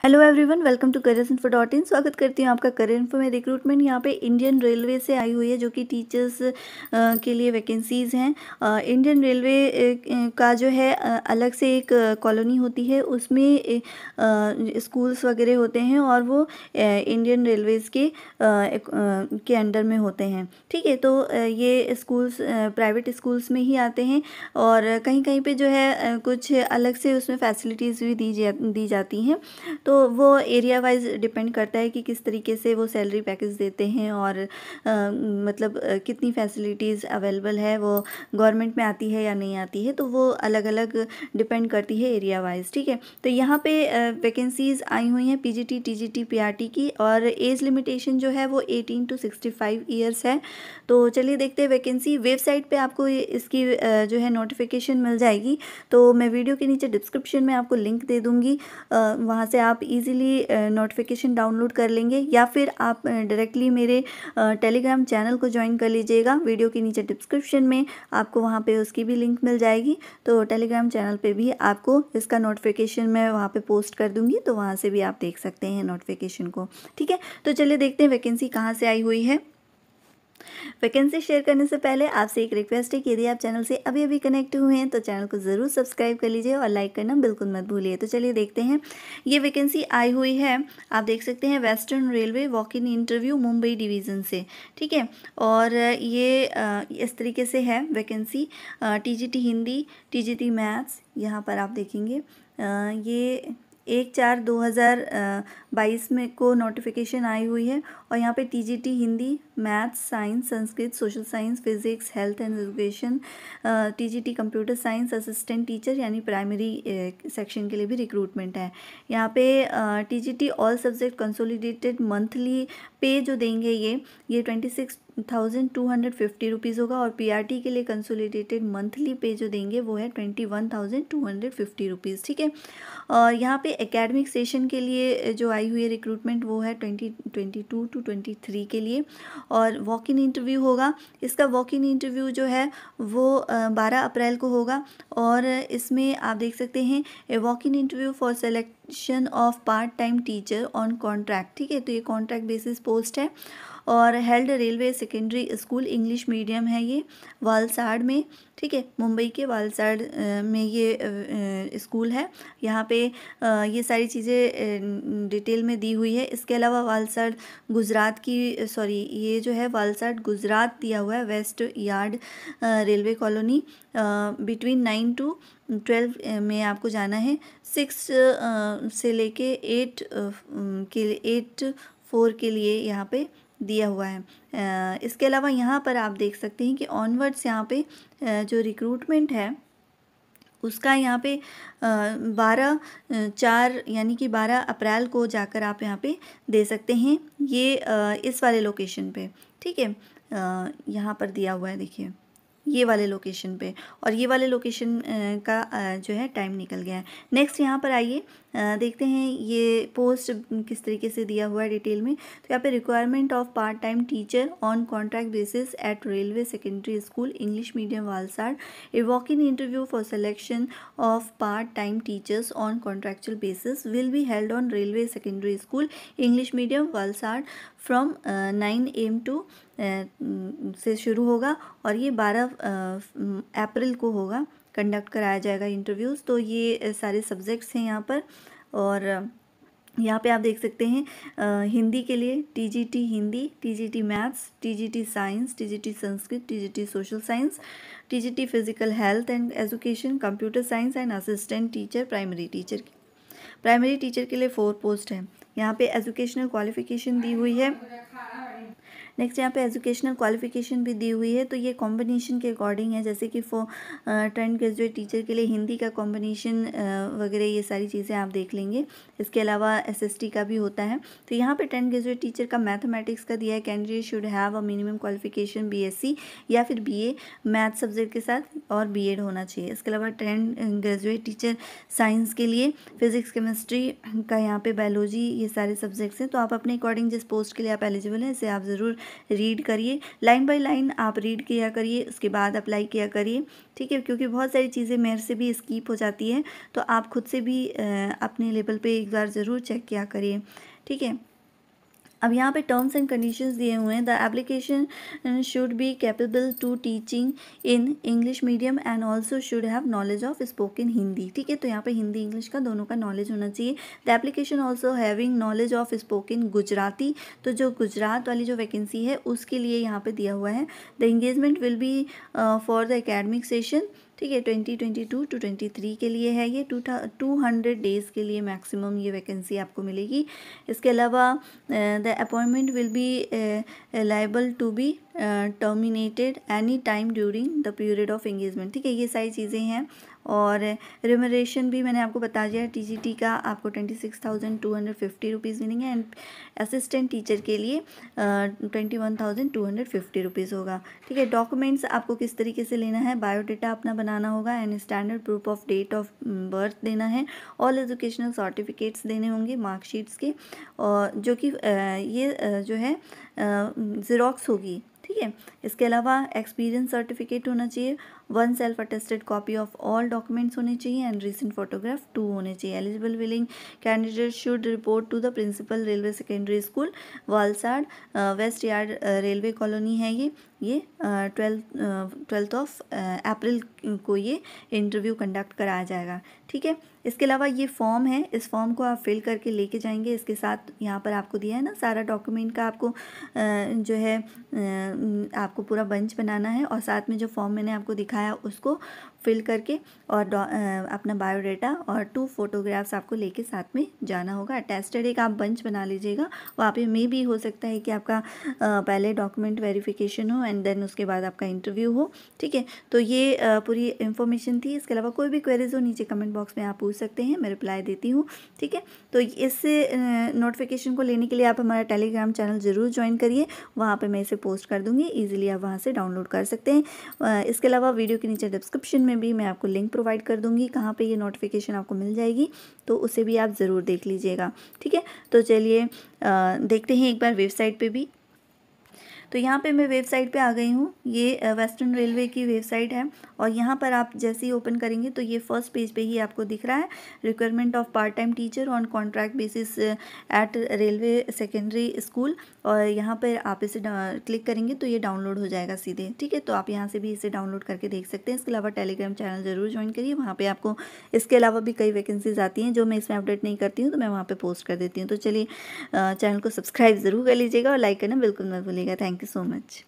Hello everyone, welcome to career info dot in. स्वागत करती हूँ आपका करियर इन्फो में। रिक्रूटमेंट यहाँ पे इंडियन रेलवे से आई हुई है, जो कि टीचर्स के लिए वैकेंसीज़ हैं। इंडियन रेलवे का जो है अलग से एक कॉलोनी होती है, उसमें स्कूल्स वगैरह होते हैं और वो इंडियन रेलवेज़ के अंडर में होते हैं। ठीक है, तो ये स्कूल्स प्राइवेट स्कूल्स में ही आते हैं और कहीं कहीं पे जो है कुछ अलग से उसमें फैसिलिटीज़ भी दी जाती हैं। तो वो एरिया वाइज डिपेंड करता है कि किस तरीके से वो सैलरी पैकेज देते हैं और मतलब कितनी फैसिलिटीज़ अवेलेबल है, वो गवर्नमेंट में आती है या नहीं आती है, तो वो अलग अलग डिपेंड करती है एरिया वाइज। ठीक है, तो यहाँ पे वैकेंसीज़ आई हुई हैं पीजीटी, टीजीटी, पीआरटी की, और एज लिमिटेशन जो है वो 18 to 65 ईयर्स है। तो चलिए देखते हैं वैकेंसी। वेबसाइट पे आपको इसकी जो है नोटिफिकेशन मिल जाएगी, तो मैं वीडियो के नीचे डिस्क्रिप्शन में आपको लिंक दे दूँगी, वहाँ से आप इजीली नोटिफिकेशन डाउनलोड कर लेंगे, या फिर आप डायरेक्टली मेरे टेलीग्राम चैनल को ज्वाइन कर लीजिएगा। वीडियो के नीचे डिस्क्रिप्शन में आपको वहाँ पे उसकी भी लिंक मिल जाएगी, तो टेलीग्राम चैनल पे भी आपको इसका नोटिफिकेशन मैं वहाँ पे पोस्ट कर दूँगी, तो वहाँ से भी आप देख सकते हैं नोटिफिकेशन को। ठीक है, तो चलिए देखते हैं वैकेंसी कहाँ से आई हुई है। वैकेंसी शेयर करने से पहले आपसे एक रिक्वेस्ट है कि यदि आप चैनल से अभी अभी कनेक्ट हुए हैं तो चैनल को ज़रूर सब्सक्राइब कर लीजिए और लाइक करना बिल्कुल मत भूलिए। तो चलिए देखते हैं, ये वैकेंसी आई हुई है, आप देख सकते हैं, western railway walk in interview Mumbai division से। ठीक है, और ये इस तरीके से है vacancy. TGT Hindi, TGT maths, यहाँ पर आप देखेंगे ये 1/4/2022 में को नोटिफिकेशन आई हुई है। और यहाँ पे TGT Hindi, maths, science, Sanskrit, social science, physics, health and education, TGT computer science assistant teacher यानी प्राइमरी सेक्शन के लिए भी रिक्रूटमेंट है। यहाँ पे TGT all subject consolidated monthly पे जो देंगे ये 26,250 रुपीज़ होगा, और पीआरटी के लिए कंसोलिडेटेड मंथली पे जो देंगे वो है 21,250 रुपीज़। ठीक है, और यहाँ पे एकेडमिक सेशन के लिए जो आई हुई है रिक्रूटमेंट वो है 2022 to 23 के लिए, और वॉक इन इंटरव्यू होगा। इसका वॉक इन इंटरव्यू जो है वो 12 अप्रैल को होगा, और इसमें आप देख सकते हैं walk in interview for selection of part time teacher on contract. ठीक है, तो ये कॉन्ट्रैक्ट बेसिस पोस्ट है, और held railway secondary school English medium है ये, वालसाड़ में। ठीक है, मुंबई के वालसाड़ में ये स्कूल है। यहाँ पे ये सारी चीज़ें डिटेल में दी हुई है। इसके अलावा वालसाड़ गुजरात की, सॉरी, ये जो है वालसाड़ गुजरात दिया हुआ है, west yard railway colony, between 9 to 12 में आपको जाना है। 6 से लेके 8 4 के लिए यहाँ पे दिया हुआ है। इसके अलावा यहाँ पर आप देख सकते हैं कि ऑनवर्ड्स यहाँ पे जो रिक्रूटमेंट है उसका यहाँ पे 12/4 यानी कि 12 अप्रैल को जाकर आप यहाँ पे दे सकते हैं, ये इस वाले लोकेशन पे। ठीक है, यहाँ पर दिया हुआ है, देखिए ये वाले लोकेशन पे, और ये वाले लोकेशन का जो है टाइम निकल गया है। नेक्स्ट यहाँ पर आइए, देखते हैं ये पोस्ट किस तरीके से दिया हुआ है डिटेल में। तो यहाँ पे requirement of part time teacher on contract basis at railway secondary school English medium Valsad, a walk in interview for selection of part time teachers on contractual basis will be held on railway secondary school English medium Valsad from 9 AM to से शुरू होगा, और ये 12 अप्रैल को होगा, conduct कराया जाएगा interviews. तो ये सारे सब्जेक्ट्स हैं यहाँ पर, और यहाँ पे आप देख सकते हैं हिंदी के लिए TGT Hindi, TGT maths, TGT science, TGT Sanskrit, TGT social science, TGT physical health and education, computer science and assistant teacher primary teacher के लिए 4 पोस्ट है। यहाँ पे एजुकेशनल क्वालिफिकेशन दी हुई है। नेक्स्ट यहाँ पे एजुकेशनल क्वालिफिकेशन भी दी हुई है, तो ये कॉम्बिनेशन के अकॉर्डिंग है, जैसे कि फॉर ट्रेंड ग्रेजुएट टीचर के लिए हिंदी का कॉम्बिनेशन वगैरह, ये सारी चीज़ें आप देख लेंगे। इसके अलावा एसएसटी का भी होता है। तो यहाँ पे ट्रेंड ग्रेजुएट टीचर का मैथमेटिक्स का दिया है, candidate should have a minimum qualification BSc या फिर बीए मैथ सब्जेक्ट के साथ, और बीएड होना चाहिए। इसके अलावा ट्रेंड ग्रेजुएट टीचर साइंस के लिए फिजिक्स, केमिस्ट्री का, यहाँ पे बायोलॉजी, ये सारे सब्जेक्ट्स हैं। तो आप अपने अकॉर्डिंग जिस पोस्ट के लिए आप एलिजिबल हैं इसे आप ज़रूर रीड करिए, लाइन बाय लाइन आप रीड किया करिए, उसके बाद अप्लाई किया करिए, ठीक है, क्योंकि बहुत सारी चीज़ें मेरे से भी स्किप हो जाती है, तो आप खुद से भी अपने लेवल पे एक बार ज़रूर चेक किया करिए, ठीक है। अब यहाँ पे टर्म्स एंड कंडीशंस दिए हुए हैं। The application should be capable to teaching in English medium and also should have knowledge of spoken Hindi, ठीक है, तो यहाँ पे हिंदी इंग्लिश का दोनों का नॉलेज होना चाहिए। The application also having knowledge of spoken Gujarati, तो जो गुजरात वाली जो वैकेंसी है उसके लिए यहाँ पे दिया हुआ है। The engagement will be for the academic session, ठीक है, 2022 टू 23 के लिए है ये। 200 डेज़ के लिए मैक्सिमम ये वैकेंसी आपको मिलेगी। इसके अलावा the appointment will be liable to be terminated any time during the period of engagement, ठीक है, ये सारी चीज़ें हैं। और रिमरेशन भी मैंने आपको बता दिया, टीजीटी का आपको 26,250 रुपीज़ मिलेंगे एंड असिस्टेंट टीचर के लिए 21,250 रुपीज़ होगा, ठीक है। डॉक्यूमेंट्स आपको किस तरीके से लेना है, बायोडाटा अपना बनाना होगा and standard proof of date of birth देना है, ऑल एजुकेशनल सर्टिफिकेट्स देने होंगे मार्कशीट्स के, और जो कि ये जो है ज़ेरॉक्स होगी, ठीक है। इसके अलावा एक्सपीरियंस सर्टिफिकेट होना चाहिए, 1 self attested copy of all documents होने चाहिए एंड रिसेंट फोटोग्राफ 2 होने चाहिए। Eligible willing candidate should report to the principal railway secondary school Valsad, west yard railway colony है ये 12 अप्रैल को ये इंटरव्यू कंडक्ट कराया जाएगा, ठीक है। इसके अलावा ये फॉर्म है, इस फॉर्म को आप फिल करके लेके जाएंगे। इसके साथ यहाँ पर आपको दिया है ना सारा डॉक्यूमेंट का, आपको जो है आपको पूरा बंच बनाना है और साथ में जो फॉर्म मैंने आपको दिखाया उसको फिल करके और अपना बायोडाटा और 2 फोटोग्राफ्स आपको लेके साथ में जाना होगा। अटेस्टेड एक आप बंच बना लीजिएगा, वहाँ पे मे भी हो सकता है कि आपका पहले डॉक्यूमेंट वेरिफिकेशन हो एंड देन उसके बाद आपका इंटरव्यू हो, ठीक है। तो ये पूरी इन्फॉर्मेशन थी। इसके अलावा कोई भी क्वेरीज हो नीचे कमेंट बॉक्स में आप पूछ सकते हैं, मैं रिप्लाई देती हूँ, ठीक है। तो इस नोटिफिकेशन को लेने के लिए आप हमारा टेलीग्राम चैनल ज़रूर ज्वाइन करिए, वहाँ पर मैं इसे पोस्ट कर दूँगी, ईजिली आप वहाँ से डाउनलोड कर सकते हैं। इसके अलावा वीडियो के नीचे डिस्क्रिप्शन में भी मैं आपको लिंक प्रोवाइड कर दूंगी कहाँ पे ये नोटिफिकेशन आपको मिल जाएगी, तो उसे भी आप ज़रूर देख लीजिएगा, ठीक है। तो चलिए देखते हैं एक बार वेबसाइट पे भी। तो यहाँ पे मैं वेबसाइट पे आ गई हूँ, ये वेस्टर्न रेलवे की वेबसाइट है और यहाँ पर आप जैसे ही ओपन करेंगे तो ये फर्स्ट पेज पे ही आपको दिख रहा है, requirement of part time teacher on contract basis at railway secondary school, और यहाँ पर आप इसे क्लिक करेंगे तो ये डाउनलोड हो जाएगा सीधे, ठीक है। तो आप यहाँ से भी इसे डाउनलोड करके देख सकते हैं। इसके अलावा टेलीग्राम चैनल ज़रूर ज्वाइन करिए, वहाँ पर आपको इसके अलावा भी कई वैकेंसीज आती हैं जो मैं इसमें अपडेट नहीं करती हूँ, तो मैं वहाँ पर पोस्ट कर देती हूँ। तो चलिए चैनल को सब्सक्राइब ज़रूर कर लीजिएगा और लाइक करना बिल्कुल मत भूलिएगा। Thank you so much.